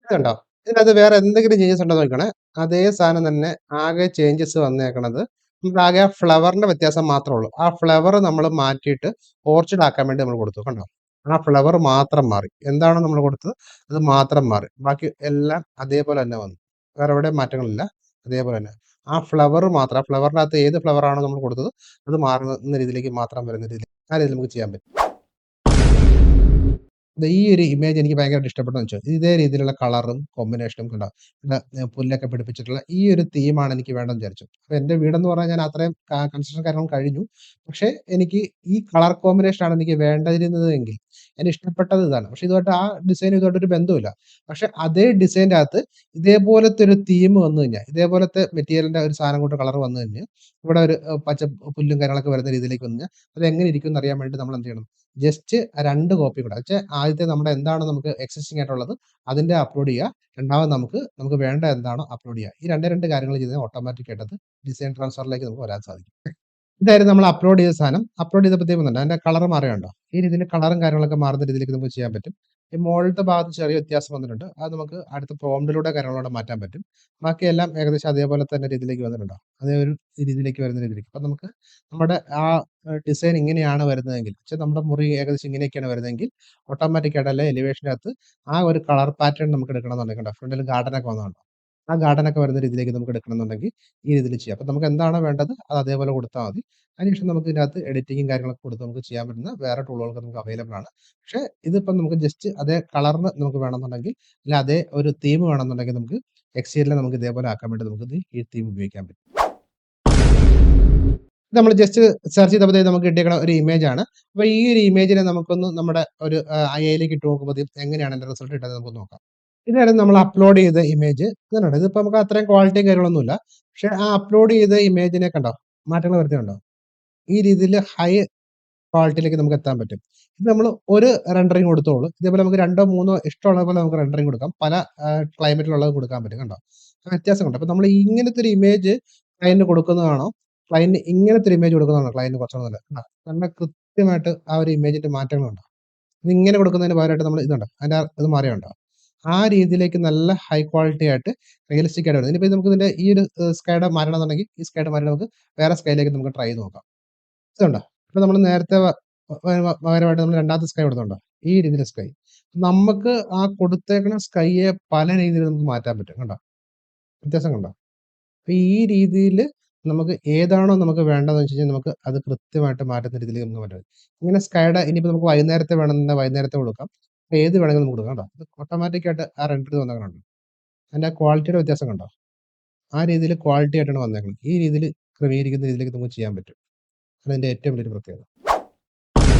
ഇത് കണ്ടോ? ഇതിനകത്ത് വേറെ എന്തെങ്കിലും ചേഞ്ചസ് ഉണ്ടോ എന്ന് നോക്കണേ. അതേ സാധനം തന്നെ ആകെ ചേഞ്ചസ് വന്നേക്കണത് നമുക്ക് ആകെ ആ ഫ്ലവറിന്റെ വ്യത്യാസം മാത്രമേ ഉള്ളൂ. ആ ഫ്ലവർ നമ്മൾ മാറ്റിയിട്ട് ഓർച്ചിഡ് ആക്കാൻ വേണ്ടി നമ്മൾ കൊടുത്തു. കണ്ടോ? ആ ഫ്ലവർ മാത്രം മാറി. എന്താണോ നമ്മൾ കൊടുത്തത് അത് മാത്രം മാറി. ബാക്കി എല്ലാം അതേപോലെ തന്നെ വന്നു. വേറെ എവിടെയും മാറ്റങ്ങളില്ല. അതേപോലെ തന്നെ. ആ ഫ്ലവർ മാത്രം ആ ഫ്ലവറിനകത്ത് ഏത് ഫ്ലവർ ആണോ നമ്മൾ കൊടുത്തത് അത് മാറുന്ന രീതിയിലേക്ക് മാത്രം വരുന്ന രീതിയിൽ ആ രീതിയിൽ നമുക്ക് ചെയ്യാൻ പറ്റും. ഈ ഒരു ഇമേജ് എനിക്ക് ഭയങ്കരമായിട്ട് ഇഷ്ടപ്പെട്ടെന്ന് വെച്ചോ. ഇതേ രീതിയിലുള്ള കളറും കോമ്പിനേഷനും കണ്ടോ. പിന്നെ പുല്ലൊക്കെ പിടിപ്പിച്ചിട്ടുള്ള ഈ ഒരു തീമാണ് എനിക്ക് വേണ്ടെന്ന് വിചാരിച്ചു. അപ്പൊ എന്റെ വീടെന്ന് പറഞ്ഞാൽ ഞാൻ അത്രയും കൺസ്ട്രക്ഷൻ കാര്യങ്ങളും കഴിഞ്ഞു. പക്ഷെ എനിക്ക് ഈ കളർ കോമ്പിനേഷൻ ആണ് എനിക്ക് വേണ്ടിയിരുന്നത് എങ്കിൽ എനിക്ക് ഇഷ്ടപ്പെട്ടത് ഇതാണ്. പക്ഷെ ഇതുമായിട്ട് ആ ഡിസൈൻ ഇതുമായിട്ട് ഒരു ബന്ധവുമില്ല. പക്ഷെ അതേ ഡിസൈൻ്റെ അകത്ത് ഇതേപോലത്തെ ഒരു തീം വന്നു കഴിഞ്ഞാൽ ഇതേപോലത്തെ മെറ്റീരിയലിന്റെ ഒരു സാധനം കൊണ്ട് കളർ വന്നു കഴിഞ്ഞാൽ ഇവിടെ ഒരു പച്ച പുല്ലും കാര്യങ്ങളൊക്കെ വരുന്ന രീതിയിലേക്ക് വന്നു കഴിഞ്ഞാൽ അത് എങ്ങനെ ഇരിക്കും എന്ന് അറിയാൻ വേണ്ടി നമ്മൾ എന്ത് ചെയ്യണം? ജസ്റ്റ് 2 കോപ്പി കൂടെ വെച്ചാൽ ആദ്യത്തെ നമ്മുടെ എന്താണോ നമുക്ക് എക്സിസ്റ്റിംഗ് ആയിട്ടുള്ളത് അതിന്റെ അപ്ലോഡ് ചെയ്യുക. രണ്ടാമത് നമുക്ക് വേണ്ട എന്താണോ അപ്ലോഡ് ചെയ്യുക. ഈ രണ്ട് കാര്യങ്ങൾ ചെയ്താൽ ഓട്ടോമാറ്റിക് ആയിട്ട് അത് ഡിസൈൻ ട്രാൻസ്ഫറിലേക്ക് നമുക്ക് വരാൻ സാധിക്കും. ഇതായിരുന്നു നമ്മൾ അപ്ലോഡ് ചെയ്ത സാധനം. അപ്ലോഡ് ചെയ്തപ്പോഴത്തേക്കും വന്നിട്ടുണ്ട് അതിന്റെ കളർ മാറിയുണ്ടോ? ഈ രീതിയിൽ കളറും കാര്യങ്ങളൊക്കെ മാറുന്ന രീതിയിലേക്ക് നമുക്ക് ചെയ്യാൻ പറ്റും. ഈ മോളിലത്തെ ഭാഗത്ത് ചെറിയ വ്യത്യാസം വന്നിട്ടുണ്ട്. അത് നമുക്ക് അടുത്ത പ്രോംപ്റ്റിലൂടെ കാര്യങ്ങളോടെ മാറ്റാൻ പറ്റും. ബാക്കിയെല്ലാം ഏകദേശം അതേപോലെ തന്നെ രീതിയിലേക്ക് വന്നിട്ടുണ്ടോ? അതേ ഒരു രീതിയിലേക്ക് വരുന്ന രീതിയിലേക്ക്. അപ്പൊ നമുക്ക് നമ്മുടെ ആ ഡിസൈൻ ഇങ്ങനെയാണ് വരുന്നതെങ്കിൽ നമ്മുടെ മുറി ഏകദേശം ഇങ്ങനെയൊക്കെയാണ് വരുന്നതെങ്കിൽ ഓട്ടോമാറ്റിക് ആയിട്ട് അല്ലെ എലിവേഷനകത്ത് ആ ഒരു കളർ പാറ്റേൺ നമുക്ക് എടുക്കണമെന്നുണ്ടെങ്കിൽ കണ്ടോ ഫ്രണ്ടിൽ ഗാർഡനൊക്കെ വന്നതുണ്ടോ? ആ ഗാർഡനൊക്കെ വരുന്ന രീതിയിലേക്ക് നമുക്ക് എടുക്കണമെന്നുണ്ടെങ്കിൽ ഈ രീതിയിൽ ചെയ്യാം. അപ്പൊ നമുക്ക് എന്താണോ വേണ്ടത് അത് അതേപോലെ കൊടുത്താൽ മതി. അതിനുശേഷം നമുക്ക് ഇതിനകത്ത് എഡിറ്റിംഗും കാര്യങ്ങളൊക്കെ കൊടുത്ത് നമുക്ക് ചെയ്യാൻ പറ്റുന്ന വേറെ ടൂളുകളൊക്കെ നമുക്ക് അവൈലബിൾ ആണ്. പക്ഷെ ഇതിപ്പം നമുക്ക് ജസ്റ്റ് അതേ കളറിന് നമുക്ക് വേണമെന്നുണ്ടെങ്കിൽ അല്ല അതേ ഒരു തീം വേണമെന്നുണ്ടെങ്കിൽ നമുക്ക് എക്സ്റ്റീരിയറിൽ നമുക്ക് ഇതേപോലെ ആക്കാൻ വേണ്ടി നമുക്ക് ഈ തീം ഉപയോഗിക്കാൻ പറ്റും. നമ്മൾ ജസ്റ്റ് സെർച്ച് ചെയ്തപ്പോഴത്തേക്ക് നമുക്ക് കിട്ടിയേക്കണ ഒരു ഇമേജ് ആണ്. അപ്പൊ ഈ ഒരു ഇമേജിനെ നമുക്കൊന്ന് നമ്മുടെ ഒരു ഐഐയിലേക്ക് ഇട്ട് നോക്കുമ്പോഴത്തേക്കും എങ്ങനെയാണ് അതിന്റെ റിസൾട്ട് കിട്ടുന്നത് നമുക്ക് നോക്കാം. ഇതാണ് നമ്മൾ അപ്ലോഡ് ചെയ്ത ഇമേജ്. ഇതാണ് ഇതിപ്പോ നമുക്ക് അത്രയും ക്വാളിറ്റിയും കാര്യങ്ങളൊന്നുമില്ല. പക്ഷെ ആ അപ്ലോഡ് ചെയ്ത ഇമേജിനെ കണ്ടോ മാറ്റങ്ങൾ വരുത്തിയുണ്ടോ? ഈ രീതിയിൽ ഹൈ ക്വാളിറ്റിയിലേക്ക് നമുക്ക് എത്താൻ പറ്റും. ഇത് നമ്മൾ ഒരു റെൻഡറിങ് കൊടുത്തോളൂ. ഇതേപോലെ നമുക്ക് 2ഓ 3ഓ ഇഷ്ടമുള്ള പോലെ നമുക്ക് റെൻഡറിങ് കൊടുക്കാം. പല ക്ലൈമറ്റിലുള്ളത് കൊടുക്കാൻ പറ്റും കണ്ടോ? വ്യത്യാസം കണ്ടോ? അപ്പൊ നമ്മൾ ഇങ്ങനത്തെ ഒരു ഇമേജ് ക്ലയന്റിന് കൊടുക്കുന്നതാണോ? ക്ലയന്റിന് ഇങ്ങനത്തെ ഒരു ഇമേജ് കൊടുക്കുന്നതാണോ ക്ലയന്റിന് കുറച്ചുകൂടെ നല്ലത്? കണ്ടോ? നല്ല കൃത്യമായിട്ട് ആ ഒരു ഇമേജിന്റെ മാറ്റങ്ങളുണ്ടോ? ഇതിങ്ങനെ കൊടുക്കുന്നതിന് പകരമായിട്ട് നമ്മൾ ഇതുണ്ടോ? അതിന്റെ ഇത് മാറിയുണ്ടോ? ആ രീതിയിലേക്ക് നല്ല ഹൈ ക്വാളിറ്റി ആയിട്ട് റിയലിസ്റ്റിക് ആയിട്ട് വരുന്നത്. ഇനിയിപ്പോ നമുക്ക് ഇതിന്റെ ഈ ഒരു സ്കൈഡ് മാറ്റണമെന്നുണ്ടെങ്കിൽ ഈ സ്കൈഡ് മാറ്റി നമുക്ക് വേറെ സ്കൈയിലേക്ക് നമുക്ക് ട്രൈ ചെയ്ത് നോക്കാം. ഇതുണ്ടോ? ഇപ്പൊ നമ്മൾ നേരത്തെ പകരമായിട്ട് നമ്മൾ രണ്ടാമത്തെ സ്കൈ കൊടുത്തുണ്ടോ? ഈ രീതിയിലെ സ്കൈ. നമുക്ക് ആ കൊടുത്തേക്കണ സ്കൈയെ പല രീതിയിൽ നമുക്ക് മാറ്റാൻ പറ്റും. കണ്ടോ? വ്യത്യാസം കണ്ടോ? അപ്പൊ ഈ രീതിയില് നമുക്ക് ഏതാണോ നമുക്ക് വേണ്ടതെന്ന് വെച്ച് കഴിഞ്ഞാൽ നമുക്ക് അത് കൃത്യമായിട്ട് മാറ്റുന്ന രീതിയിലേക്ക് നമുക്ക് മാറ്റാം. ഇങ്ങനെ സ്കൈഡ് ഇനിയിപ്പോ നമുക്ക് വൈകുന്നേരത്തെ വേണമെന്നുണ്ടെങ്കിൽ വൈകുന്നേരത്തെ കൊടുക്കാം. ഏത് വേണമെങ്കിലും നമുക്ക് കൊടുക്കാം കേട്ടോ. ഇത് ഓട്ടോമാറ്റിക് ആയിട്ട് ആ റെൻഡർ വന്നേക്കണുണ്ട്. അതിന്റെ ക്വാളിറ്റിയുടെ വ്യത്യാസം കണ്ടോ? ആ രീതിയിൽ ക്വാളിറ്റി ആയിട്ടാണ് വന്നേക്കുന്നത്. ഈ രീതിയിൽ ക്രമീകരിക്കുന്ന രീതിയിലേക്ക് നമുക്ക് ചെയ്യാൻ പറ്റും. അതിന്റെ ഏറ്റവും വലിയൊരു പ്രത്യേകത.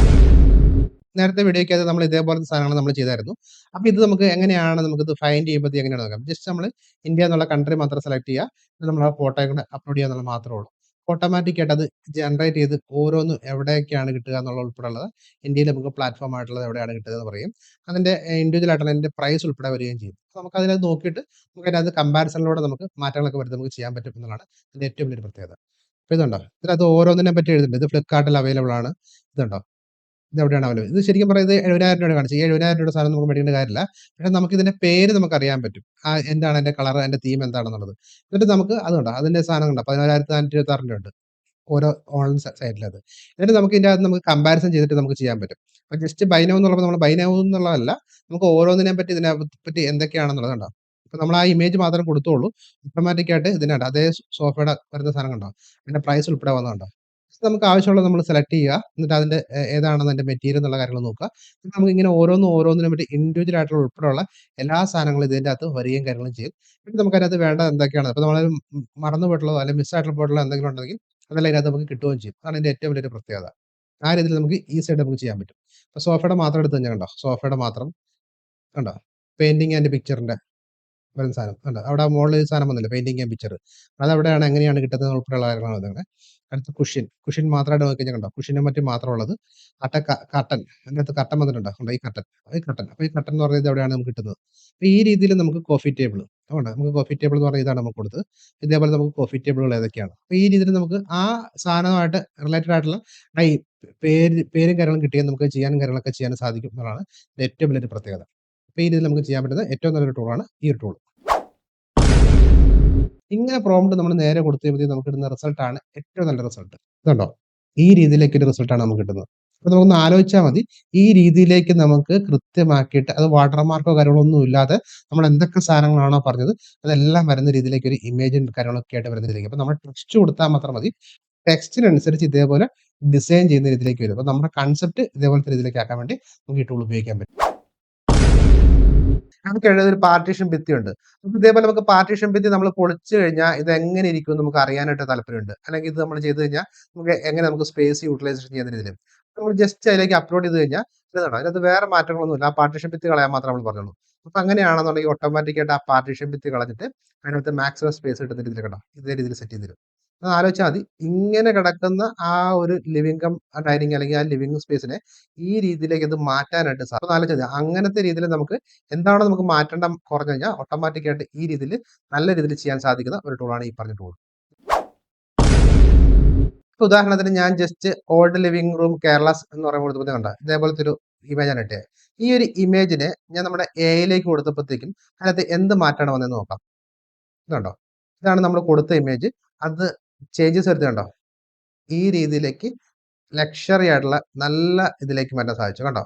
നേരത്തെ വീഡിയോയ്ക്കകത്ത് നമ്മൾ ഇതേപോലത്തെ സാധനങ്ങൾ നമ്മൾ ചെയ്തായിരുന്നു. അപ്പൊ ഇത് നമുക്ക് എങ്ങനെയാണ് നമുക്കിത് ഫൈൻഡ് ചെയ്യുമ്പോഴത്തേക്ക് എങ്ങനെയാണ് നോക്കാം. ജസ്റ്റ് നമ്മൾ ഇന്ത്യ എന്നുള്ള കൺട്രി മാത്രം സെലക്ട് ചെയ്യുക. നമ്മൾ ആ ഫോട്ടോ കൂടെ അപ്ലോഡ് ചെയ്യുക എന്നുള്ളത് മാത്രമേ ഉള്ളൂ. ഓട്ടോമാറ്റിക് ആയിട്ട് അത് ജനറേറ്റ് ചെയ്ത് ഓരോന്നും എവിടെയൊക്കെയാണ് കിട്ടുക എന്നുള്ള ഉൾപ്പെടെയുള്ളത് ഇന്ത്യയിൽ നമുക്ക് പ്ലാറ്റ്ഫോം ആയിട്ടുള്ളത് എവിടെയാണ് കിട്ടുക എന്ന് പറയും. അതിന്റെ ഇൻഡിവിജ്വൽ ആയിട്ടുള്ള അതിന്റെ പ്രൈസ് ഉൾപ്പെടെ വരികയും ചെയ്യും. അപ്പൊ നമുക്ക് അതിനകത്ത് നോക്കിയിട്ട് നമുക്ക് അതിനകത്ത് കമ്പാരിസണിലൂടെ നമുക്ക് മാറ്റങ്ങളൊക്കെ വരുത്തി നമുക്ക് ചെയ്യാൻ പറ്റും എന്നുള്ളതാണ് ഇതിന്റെ ഏറ്റവും വലിയൊരു പ്രത്യേകത. അപ്പൊ ഇതുണ്ടോ? ഇതിനകത്ത് ഓരോന്നിനെ പറ്റി എഴുതുന്നുണ്ട്. ഇത് ഫ്ലിപ്കാർട്ടിൽ അവൈലബിൾ ആണ്. ഇതുണ്ടോ? ഇതെവിടെയാണ് അവൈലബിൾ. ഇത് ശരിക്കും പറഞ്ഞാൽ ഇത് 70,000 രൂപയാണ് കാണിച്ചത്. ഈ 70,000 രൂപയുടെ സാധനം നമുക്ക് മേടിക്കേണ്ട കാര്യമില്ല. പക്ഷെ നമുക്ക് ഇതിന്റെ പേര് നമുക്കറിയാൻ പറ്റും. എന്താണ് അതിന്റെ കളർ, അതിന്റെ തീം എന്താണെന്നുള്ളത്. എന്നിട്ട് നമുക്ക് അത് കണ്ടോ അതിന്റെ സാധനം കണ്ടോ 14,426 ഉണ്ട്. ഓരോ ഓൺലൈൻ സൈറ്റിലത്. എന്നിട്ട് നമുക്ക് ഇതിന്റെ അകത്ത് നമുക്ക് കമ്പാരിസൺ ചെയ്തിട്ട് നമുക്ക് ചെയ്യാൻ പറ്റും. അപ്പൊ ജസ്റ്റ് ബൈ നൗ എന്നുള്ളപ്പോൾ നമ്മൾ ബൈ നൗ എന്നുള്ളതല്ല. നമുക്ക് ഓരോന്നിനെയും പറ്റി ഇതിനെ പറ്റി എന്തൊക്കെയാണെന്നുള്ളത് കണ്ടോ? അപ്പൊ നമ്മൾ ആ ഇമേജ് മാത്രം കൊടുത്തോളൂ. ഓട്ടോമാറ്റിക് ആയിട്ട് ഇതിനകത്ത് അതേ സോഫയുടെ വരുന്ന സാധനം കണ്ടോ? അതിന്റെ പ്രൈസ് ഉൾപ്പെടെ വന്നത് നമുക്ക് ആവശ്യമുള്ളത് നമ്മൾ സെലക്ട് ചെയ്യുക. എന്നിട്ട് അതിന്റെ ഏതാണെന്ന് അതിന്റെ മെറ്റീരിയൽ എന്നുള്ള കാര്യങ്ങൾ നോക്കുക. എന്നിട്ട് നമുക്ക് ഇങ്ങനെ ഓരോന്നിനും വേണ്ടി ഇൻഡിവിജ്വൽ ആയിട്ടുള്ള ഉൾപ്പെടെയുള്ള എല്ലാ സാധനങ്ങളും ഇതിന്റെ അകത്ത് വരികയും കാര്യങ്ങളും ചെയ്യും. പിന്നെ നമുക്ക് അതിനകത്ത് വേണ്ടത് എന്തൊക്കെയാണ് അപ്പൊ നമ്മൾ മറന്നു പോയിട്ടുള്ളതോ അല്ലെങ്കിൽ മിസ്സായിട്ടുള്ള പോയിട്ടുള്ള എന്തെങ്കിലും ഉണ്ടെങ്കിൽ അതെല്ലാം ഇതിനകത്ത് നമുക്ക് കിട്ടുകയും ചെയ്യും. അതാണ് ഇതിന്റെ ഏറ്റവും വലിയൊരു പ്രത്യേകത. ആ രീതിയിൽ നമുക്ക് ഈസി ആയിട്ട് നമുക്ക് ചെയ്യാൻ പറ്റും. ഇപ്പൊ സോഫയുടെ മാത്രം എടുത്ത് കഴിഞ്ഞാൽ കണ്ടോ? സോഫയുടെ മാത്രം കണ്ടോ? പെയിന്റിംഗ് ആൻഡ് പിക്ചറിന്റെ വരുന്ന സാധനം കണ്ടോ? അവിടെ മോളിൽ ഒരു സാധനം വന്നില്ലേ പെയിന്റിംഗ് ആൻഡ് പിക്ചർ. അതവിടെയാണ് എങ്ങനെയാണ് കിട്ടുന്നത് ഉൾപ്പെടെയുള്ള കാര്യങ്ങളാണ് വരുന്നത്. അടുത്ത കുഷ്യൻ മാത്രമായിട്ട് നോക്കി കഴിഞ്ഞാൽ കണ്ടോ? കുഷ്യനും മറ്റും മാത്രമുള്ളത്. കർട്ടൻ അതിനകത്ത് കർട്ടൻ വന്നിട്ടുണ്ടോ? കണ്ടോ? ഈ കർട്ടൻ. അപ്പൊ ഈ കർട്ടൻ എന്ന് പറയുന്നത് എവിടെയാണ് നമുക്ക് കിട്ടുന്നത്? അപ്പൊ ഈ രീതിയിൽ നമുക്ക് കോഫി ടേബിൾ അതുകൊണ്ട് നമുക്ക് കോഫി ടേബിൾ എന്ന് പറഞ്ഞ ഇതാണ് നമുക്ക് കൊടുത്തത്. ഇതേപോലെ നമുക്ക് കോഫി ടേബിളുകൾ ഏതൊക്കെയാണ്? അപ്പൊ ഈ രീതിയിൽ നമുക്ക് ആ സാധനമായിട്ട് റിലേറ്റഡ് ആയിട്ടുള്ള ഈ പേരും കാര്യങ്ങളും കിട്ടിയാൽ നമുക്ക് ചെയ്യാനും കാര്യങ്ങളൊക്കെ ചെയ്യാനും സാധിക്കും എന്നുള്ളതാണ് ഏറ്റവും വലിയൊരു പ്രത്യേകത. അപ്പൊ ഈ രീതിയിൽ നമുക്ക് ചെയ്യാൻ പറ്റുന്ന ഏറ്റവും നല്ലൊരു ടൂളാണ് ഈ ഒരു ടൂൾ. ഇങ്ങനെ പ്രോംപ്റ്റ് നമ്മൾ നേരെ കൊടുത്തു കഴിയുമ്പോഴത്തേക്കും നമുക്ക് കിട്ടുന്ന റിസൾട്ട് ആണ് ഏറ്റവും നല്ല റിസൾട്ട്. ഇതുണ്ടോ? ഈ രീതിയിലേക്ക് ഒരു റിസൾട്ടാണ് നമുക്ക് കിട്ടുന്നത്. അപ്പൊ നമുക്കൊന്ന് ആലോചിച്ചാൽ മതി. ഈ രീതിയിലേക്ക് നമുക്ക് കൃത്യമാക്കിയിട്ട് അത് വാട്ടർമാർക്കോ കാര്യങ്ങളോ ഒന്നും ഇല്ലാതെ നമ്മൾ എന്തൊക്കെ സാധനങ്ങളാണോ പറഞ്ഞത് അതെല്ലാം വരുന്ന രീതിയിലേക്ക് ഒരു ഇമേജും കാര്യങ്ങളൊക്കെ ആയിട്ട് വരുന്ന രീതിയിലേക്ക്. അപ്പൊ നമ്മൾ ടെക്സ്റ്റ് കൊടുത്താൽ മാത്രം മതി. ടെക്സ്റ്റിനനുസരിച്ച് ഇതേപോലെ ഡിസൈൻ ചെയ്യുന്ന രീതിയിലേക്ക് വരും. അപ്പൊ നമ്മുടെ കൺസെപ്റ്റ് ഇതേപോലത്തെ രീതിയിലേക്ക് ആക്കാൻ വേണ്ടി നമുക്ക് ഈ ടൂൾ ഉപയോഗിക്കാൻ പറ്റും. നമുക്ക് ഒരു പാർട്ടീഷൻ ഭിത്തിയുണ്ട്. അപ്പൊ ഇതേപോലെ നമുക്ക് പാർട്ടീഷൻ ഭിത്തി നമ്മൾ പൊളിച്ചു കഴിഞ്ഞാൽ ഇത് എങ്ങനെ ഇരിക്കും എന്ന് നമുക്ക് അറിയാനായിട്ട് താല്പര്യമുണ്ട്. അല്ലെങ്കിൽ ഇത് നമ്മൾ ചെയ്ത് കഴിഞ്ഞാൽ നമുക്ക് എങ്ങനെ നമുക്ക് സ്പേസ് യൂട്ടിലൈസേഷൻ ചെയ്യുന്ന രീതിയിൽ നമ്മൾ ജസ്റ്റ് അതിലേക്ക് അപ്ലോഡ് ചെയ്ത് കഴിഞ്ഞാൽ ഇതാണ് അതിനകത്ത് വേറെ മാറ്റങ്ങളൊന്നുമില്ല. ആ പാർട്ടീഷൻ ഭിത്തി കളയാൻ മാത്രമേ നമ്മൾ പറഞ്ഞുള്ളൂ. അപ്പൊ അങ്ങനെയാണെന്നുണ്ടെങ്കിൽ ഓട്ടോമാറ്റിക് ആയിട്ട് ആ പാർട്ടീഷൻ ഭിത്തി കളഞ്ഞിട്ട് അതിനകത്ത് മാക്സിമം സ്പേസ് കിട്ടുന്ന രീതിയിൽ കണ്ടോ ഇതേ രീതിയിൽ സെറ്റ് ചെയ്ത് തരും. അത് ആലോചിച്ചാൽ മതി. ഇങ്ങനെ കിടക്കുന്ന ആ ഒരു ലിവിംഗ് കം ഡൈനിങ് അല്ലെങ്കിൽ ആ ലിവിംഗ് സ്പേസിനെ ഈ രീതിയിലേക്ക് ഇത് മാറ്റാനായിട്ട് സാധിക്കും. അപ്പൊ ആലോചിച്ചാൽ മതി. അങ്ങനത്തെ രീതിയിൽ നമുക്ക് എന്താണോ നമുക്ക് മാറ്റേണ്ട കുറഞ്ഞു കഴിഞ്ഞാൽ ഓട്ടോമാറ്റിക് ആയിട്ട് ഈ രീതിയിൽ നല്ല രീതിയിൽ ചെയ്യാൻ സാധിക്കുന്ന ഒരു ടൂളാണ് ഈ പറഞ്ഞ ടൂൾ. ഉദാഹരണത്തിന് ഞാൻ just old living room Kerala's എന്ന് പറയുമ്പോൾ കൊടുത്തപ്പോൾ കണ്ട ഇതേപോലത്തെ ഒരു ഇമേജ് ആണ് ഇട്ടത്. ഈ ഒരു ഇമേജിനെ ഞാൻ നമ്മുടെ എയിലേക്ക് കൊടുത്തപ്പോഴത്തേക്കും അതിനകത്ത് എന്ത് മാറ്റാണ് വന്നതെന്ന് നോക്കാം. ഇതുണ്ടോ? ഇതാണ് നമ്മൾ കൊടുത്ത ഇമേജ്. അത് ചേഞ്ചസ് വരുത്തുന്നുണ്ടോ? ഈ രീതിയിലേക്ക് ലക്ഷറി ആയിട്ടുള്ള നല്ല ഇതിലേക്ക് മാറ്റാൻ സാധിച്ചു കണ്ടോ?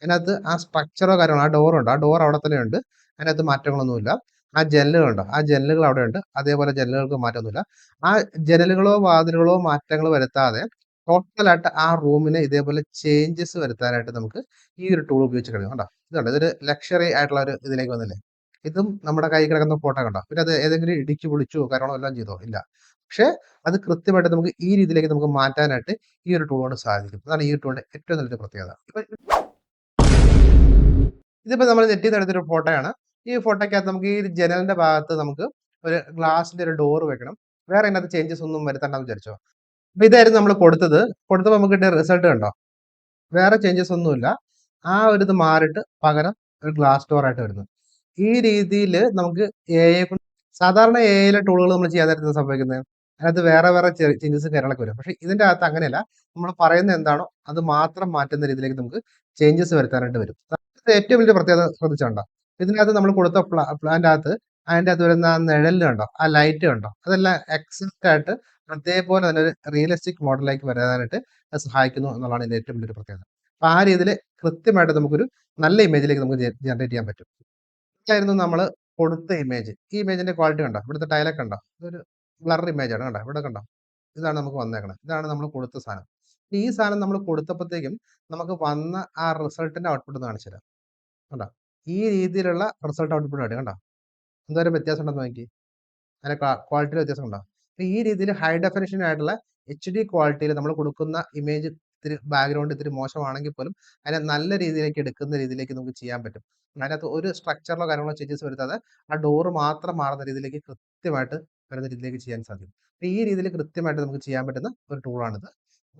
അതിനകത്ത് ആ സ്ട്രക്ചറോ കാര്യങ്ങളോ ആ ഡോറുണ്ട്. ആ ഡോർ അവിടെ തന്നെ ഉണ്ട്. അതിനകത്ത് മാറ്റങ്ങളൊന്നുമില്ല. ആ ജനലുകളുണ്ടോ? ആ ജനലുകൾ അവിടെ ഉണ്ട്. അതേപോലെ ജനലുകൾക്ക് മാറ്റമൊന്നുമില്ല. ആ ജനലുകളോ വാതിലുകളോ മാറ്റങ്ങൾ വരുത്താതെ ടോട്ടലായിട്ട് ആ റൂമിന് ഇതേപോലെ ചേഞ്ചസ് വരുത്താനായിട്ട് നമുക്ക് ഈ ഒരു ടൂൾ ഉപയോഗിച്ച് കഴിയും കണ്ടോ? ഇതുണ്ട് ഇതൊരു ലക്ഷറി ആയിട്ടുള്ള ഒരു ഇതിലേക്ക് വന്നില്ലേ? ഇതും നമ്മുടെ കയ്യിൽ കിടക്കുന്ന ഫോട്ടോ കണ്ടോ? പിന്നെ അത് ഏതെങ്കിലും ഇടിച്ചു പൊളിച്ചോ കാര്യങ്ങളോ എല്ലാം ചെയ്തോ? ഇല്ല. പക്ഷേ അത് കൃത്യമായിട്ട് നമുക്ക് ഈ രീതിയിലേക്ക് നമുക്ക് മാറ്റാനായിട്ട് ഈ ഒരു ടൂൾ കൊണ്ട് സാധിക്കും. അതാണ് ഈ ടൂളിന്റെ ഏറ്റവും നല്ലൊരു പ്രത്യേകത. ഇതിപ്പോ നമ്മൾ നെറ്റിൽ നിന്ന് എടുത്തൊരു ഫോട്ടോയാണ്. ഈ ഫോട്ടോയ്ക്കകത്ത് നമുക്ക് ഈ ജനലിന്റെ ഭാഗത്ത് നമുക്ക് ഒരു ഗ്ലാസിന്റെ ഒരു ഡോർ വെക്കണം. വേറെ അതിനകത്ത് ചേഞ്ചസ് ഒന്നും വരുത്തണ്ടെന്ന് വിചാരിച്ചോ. അപ്പൊ ഇതായിരുന്നു നമ്മൾ കൊടുത്തത്. കൊടുത്തപ്പോൾ നമുക്ക് കിട്ടിയ റിസൾട്ട് കണ്ടോ? വേറെ ചേഞ്ചസ് ഒന്നുമില്ല. ആ ഒരു ഇത് മാറിയിട്ട് പകരം ഒരു ഗ്ലാസ് ഡോർ ആയിട്ട് വരുന്നു. ഈ രീതിയിൽ നമുക്ക് എഐ കൊണ്ട് സാധാരണ എഐയിലെ ടൂളുകൾ നമ്മൾ ചെയ്യാൻ നേരത്ത് എന്താ സംഭവിക്കുന്നത്? അതിനകത്ത് വേറെ വേറെ ചേഞ്ചസും കാര്യങ്ങളൊക്കെ വരും. പക്ഷെ ഇതിന്റെ അകത്ത് അങ്ങനെയല്ല. നമ്മൾ പറയുന്നത് എന്താണോ അത് മാത്രം മാറ്റുന്ന രീതിയിലേക്ക് നമുക്ക് ചേഞ്ചസ് വരുത്താനായിട്ട് വരും. ഇത് ഏറ്റവും വലിയ പ്രത്യേകത ശ്രദ്ധിച്ചോണ്ടോ? ഇതിനകത്ത് നമ്മൾ കൊടുത്ത പ്ലാന്റെ അകത്ത് അതിന്റെ അകത്ത് വരുന്ന ആ നിഴല് കണ്ടോ? ആ ലൈറ്റ് കണ്ടോ? അതെല്ലാം എക്സാക്റ്റ് ആയിട്ട് അതേപോലെ തന്നെ ഒരു റിയലിസ്റ്റിക് മോഡലിലേക്ക് വരാനായിട്ട് അത് സഹായിക്കുന്നു എന്നുള്ളതാണ് ഇതിന്റെ ഏറ്റവും വലിയൊരു പ്രത്യേകത. അപ്പൊ ആ രീതിയിൽ കൃത്യമായിട്ട് നമുക്കൊരു നല്ല ഇമേജിലേക്ക് നമുക്ക് ജനറേറ്റ് ചെയ്യാൻ പറ്റും. ഇതായിരുന്നു നമ്മൾ കൊടുത്ത ഇമേജ്. ഈ ഇമേജിന്റെ ക്വാളിറ്റി കണ്ടോ? ഇവിടുത്തെ ടൈലൊക്കെ കണ്ടോ? ഇതൊരു ബ്ലർ ഇമേജ് ആണ് കണ്ടോ? ഇവിടെ കണ്ടോ? ഇതാണ് നമുക്ക് വന്നേക്കണത്. ഇതാണ് നമ്മൾ കൊടുത്ത സാധനം. ഈ സാധനം നമ്മൾ കൊടുത്തപ്പോഴത്തേക്കും നമുക്ക് വന്ന ആ റിസൾട്ടിന്റെ ഔട്ട്പുട്ട് ഒന്ന് കാണിച്ചു തരാം. കണ്ടോ? ഈ രീതിയിലുള്ള റിസൾട്ട് ഔട്ട്പുട്ട് ആയിട്ട് കണ്ടോ? എന്തോരം വ്യത്യാസം ഉണ്ടെന്ന് നോക്കിയേ. അതിന്റെ ക്വാളിറ്റിയിൽ വ്യത്യാസം ഉണ്ടോ? അപ്പൊ ഈ രീതിയിൽ ഹൈ ഡെഫിനിഷൻ ആയിട്ടുള്ള HD ക്വാളിറ്റിയിൽ നമ്മൾ കൊടുക്കുന്ന ഇമേജ് ഇത്തിരി ബാക്ക്ഗ്രൗണ്ട് ഇത്തിരി മോശമാണെങ്കിൽ പോലും അതിനെ നല്ല രീതിയിലേക്ക് എടുക്കുന്ന രീതിയിലേക്ക് നമുക്ക് ചെയ്യാൻ പറ്റും. അതിനകത്ത് ഒരു സ്ട്രക്ചറിലോ കാര്യങ്ങളോ ചേഞ്ചസ് വരുത്താതെ ആ ഡോറ് മാത്രം മാറുന്ന രീതിയിലേക്ക് കൃത്യമായിട്ട് വരുന്ന രീതിയിലേക്ക് ചെയ്യാൻ സാധിക്കും. അപ്പൊ ഈ രീതിയിൽ കൃത്യമായിട്ട് നമുക്ക് ചെയ്യാൻ പറ്റുന്ന ഒരു ടൂളാണിത്.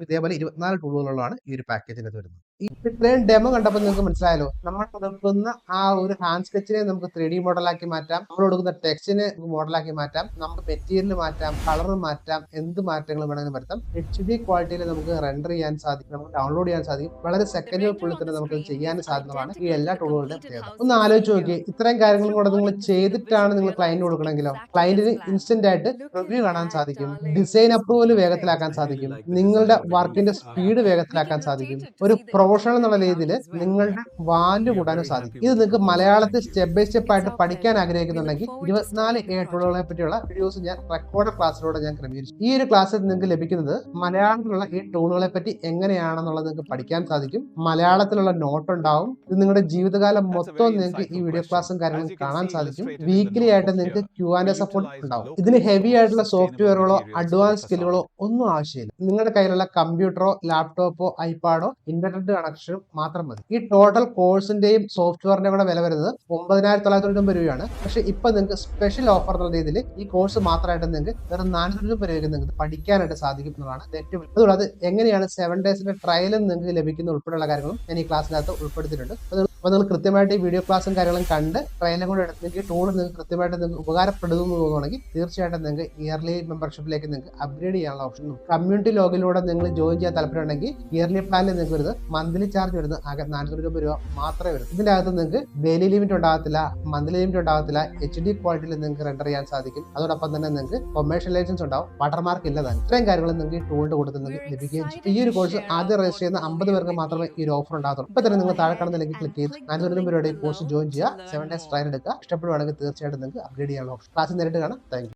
ഇതേപോലെ 24 ടൂളുകളാണ് ഈ ഒരു പാക്കേജിനകത്ത് വരുന്നത്. ഇത്രയും ഡെമോ കണ്ടപ്പോൾ നിങ്ങൾക്ക് മനസ്സിലായല്ലോ. നമ്മൾ കൊടുക്കുന്ന ആ ഒരു ഹാൻഡ് സ്കെച്ചിനെ നമുക്ക് 3D മോഡലാക്കി മാറ്റാം. നമ്മൾ കൊടുക്കുന്ന ടെക്സ്റ്റിനെ മോഡലാക്കി മാറ്റാം. നമുക്ക് മെറ്റീരിയൽ മാറ്റാം, കളർ മാറ്റാം, എന്ത് മാറ്റങ്ങൾ വേണമെങ്കിലും വരുത്താം. HD ക്വാളിറ്റിയിൽ നമുക്ക് റെൻഡർ ചെയ്യാൻ സാധിക്കും, നമുക്ക് ഡൗൺലോഡ് ചെയ്യാൻ സാധിക്കും. വളരെ സെക്കൻഡുകൾക്കുള്ളിൽ തന്നെ നമുക്ക് ചെയ്യാൻ സാധിക്കുന്നതാണ് ഈ എല്ലാ ടൂളുകളുടെയും പ്രത്യേകത. ഒന്ന് ആലോചിച്ച് നോക്കി, ഇത്രയും കാര്യങ്ങളും കൂടെ നിങ്ങൾ ചെയ്തിട്ടാണ് നിങ്ങൾ ക്ലയന്റ് കൊടുക്കണമെങ്കിലോ ക്ലയന്റിന് ഇൻസ്റ്റന്റ് ആയിട്ട് റിവ്യൂ കാണാൻ സാധിക്കും, ഡിസൈൻ അപ്രൂവൽ വേഗത്തിലാക്കാൻ സാധിക്കും, നിങ്ങളുടെ വർക്കിന്റെ സ്പീഡ് വേഗത്തിലാക്കാൻ സാധിക്കും, ഒരു പ്രൊഫഷണൽ എന്നുള്ള രീതിയിൽ നിങ്ങളുടെ വാല്യൂ കൂടാനും സാധിക്കും. ഇത് നിങ്ങൾക്ക് മലയാളത്തിൽ സ്റ്റെപ്പ് ബൈ സ്റ്റെപ്പ് ആയിട്ട് പഠിക്കാൻ ആഗ്രഹിക്കുന്നുണ്ടെങ്കിൽ 24 ടൂളുകളെ പറ്റിയുള്ള വീഡിയോസ് ഞാൻ റെക്കോർഡ് ക്ലാസ്സിലൂടെ ഞാൻ ക്രമീകരിച്ചു. ഈ ഒരു ക്ലാസ്സിൽ നിങ്ങൾക്ക് ലഭിക്കുന്നത് മലയാളത്തിലുള്ള ഈ ടൂളുകളെ പറ്റി എങ്ങനെയാണെന്നുള്ളത് നിങ്ങൾക്ക് പഠിക്കാൻ സാധിക്കും. മലയാളത്തിലുള്ള നോട്ട് ഉണ്ടാവും. ഇത് നിങ്ങളുടെ ജീവിതകാലം മൊത്തം നിങ്ങൾക്ക് ഈ വീഡിയോ ക്ലാസ്സും കാര്യങ്ങളും കാണാൻ സാധിക്കും. വീക്കിലി ആയിട്ട് നിങ്ങൾക്ക് Q&A സപ്പോർട്ട് ഉണ്ടാവും. ഇതിന് ഹെവി ആയിട്ടുള്ള സോഫ്റ്റ്വെയറുകളോ അഡ്വാൻസ് സ്കില്ലുകളോ ഒന്നും ആവശ്യമില്ല. നിങ്ങളുടെ കയ്യിലുള്ള കമ്പ്യൂട്ടറോ ലാപ്ടോപ്പോ ഐപാഡോ ഇന്റർനെറ്റ് കണക്ഷനും മാത്രം മതി. ഈ ടോട്ടൽ കോഴ്സിന്റെയും സോഫ്റ്റ്വെയറിന്റെ കൂടെ വില വരുന്നത് 9,990 രൂപയാണ്. പക്ഷെ ഇപ്പൊ നിങ്ങൾക്ക് സ്പെഷ്യൽ ഓഫർ എന്ന രീതിയിൽ ഈ കോഴ്സ് മാത്രമായിട്ട് നിങ്ങൾക്ക് വെറും 400 രൂപയ്ക്ക് നിങ്ങൾക്ക് പഠിക്കാനായിട്ട് സാധിക്കും എന്നതാണ് ഏറ്റവും. അതുകൂടാതെ എങ്ങനെയാണ് 7 ഡേയ്സിന്റെ ട്രയലും നിങ്ങൾക്ക് ലഭിക്കുന്ന ഉൾപ്പെടെയുള്ള കാര്യങ്ങളും ഞാൻ ഈ ക്ലാസ്സിനകത്ത് ഉൾപ്പെടുത്തിയിട്ടുണ്ട്. അപ്പോൾ നിങ്ങൾ കൃത്യമായിട്ട് ഈ വീഡിയോ ക്ലാസ്സും കാര്യങ്ങളും കണ്ട് ട്രെയിനും കൂടെ എടുത്തെങ്കിൽ ടൂൾ നിങ്ങൾക്ക് കൃത്യമായിട്ട് നിങ്ങൾക്ക് ഉപകാരപ്പെടുന്നു തോന്നുകയാണെങ്കിൽ തീർച്ചയായിട്ടും നിങ്ങൾക്ക് ഇയർലി മെമ്പർഷിപ്പിലേക്ക് നിങ്ങൾക്ക് അപ്ഗ്രേഡ് ചെയ്യാനുള്ള ഓപ്ഷൻ. കമ്മ്യൂണിറ്റി ലോഗിലൂടെ നിങ്ങൾ ജോയിൻ ചെയ്യാൻ താല്പര്യമുണ്ടെങ്കിൽ ഇയർലി പ്ലാനിൽ നിങ്ങൾക്ക് വരുന്നത് മന്ത്ലി ചാർജ് വരുന്നത് ആകെ 400 രൂപ മാത്രമേ വരും. ഇതിന്റെ അകത്ത് നിങ്ങൾക്ക് ഡെയിലി ലിമിറ്റ് ഉണ്ടാകത്തില്ല, മന്ത്ലി ലിമിറ്റ് ഉണ്ടാകത്തില്ല, HD ക്വാളിറ്റിയിൽ നിങ്ങൾക്ക് റെൻഡർ ചെയ്യാൻ സാധിക്കും. അതോടൊപ്പം തന്നെ നിങ്ങൾക്ക് കൊമേഴ്ഷ്യൽ ലൈസൻസ് ഉണ്ടാവും, വാട്ടർമാർക്ക് ഇല്ലതാണ്. ഇത്രയും കാര്യങ്ങൾ നിങ്ങൾക്ക് ഈ ടൂളിന്റെ കൂടെ നിങ്ങൾക്ക് ലഭിക്കുകയും ചെയ്യും. ഈ ഒരു കോഴ്സ് ആദ്യം രജിസ്റ്റർ ചെയ്യുന്ന 50 പേർക്ക് മാത്രമേ ഈ ഒരു ഓഫർ ഉണ്ടാകത്തുള്ളൂ. ഇപ്പൊ തന്നെ നിങ്ങൾ താഴെ കാണുന്ന ലിങ്ക് ക്ലിക്ക് ചെയ്ത് 400 രൂപയുടെ കോഴ്സ് ജോയിൻ ചെയ്യുക, 7 ഡേയ്സ് ട്രയൽ എടുക്കുക. ഇഷ്ടപ്പെടുവാണെങ്കിൽ തീർച്ചയായിട്ടും നിങ്ങൾക്ക് അപ്ഗ്രേഡ് ചെയ്യാനുള്ള ഓപ്ഷൻ. ക്ലാസ് നേരിട്ട് കാണാം. Thank you.